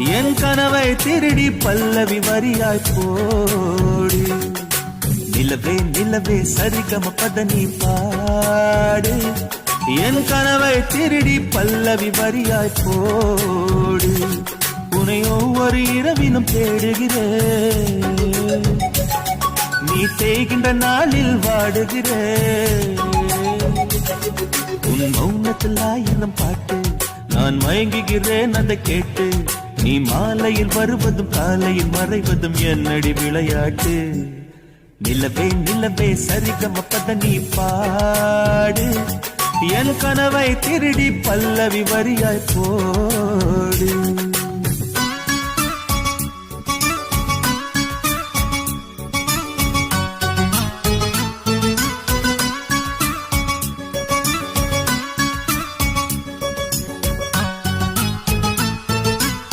என் கனவை திருடி பல்லவி வரியாய் போடு. நிலவே நிலவே சரிகம பதனி பாடு. என் கனவை திருடி பல்லவி வரியாய் போடு. உன்னை ஒவ்வொரு இரவிலும் தேடுகிறேன். நீ தேய்கின்ற நாளில் வாடுகிறேன். உன் மௌனத்தில் ஆயிரம் பாட்டு நான் மயங்குகிறேன் அதை கேட்டு. நீ மாலையில் வருவதும் காலையில் மறைவதும் என்னடி விளையாட்டு. நிலவே நிலவே சரிகம பதனி பாடு. என் கனவை திருடி பல்லவி வரியாய் போடு.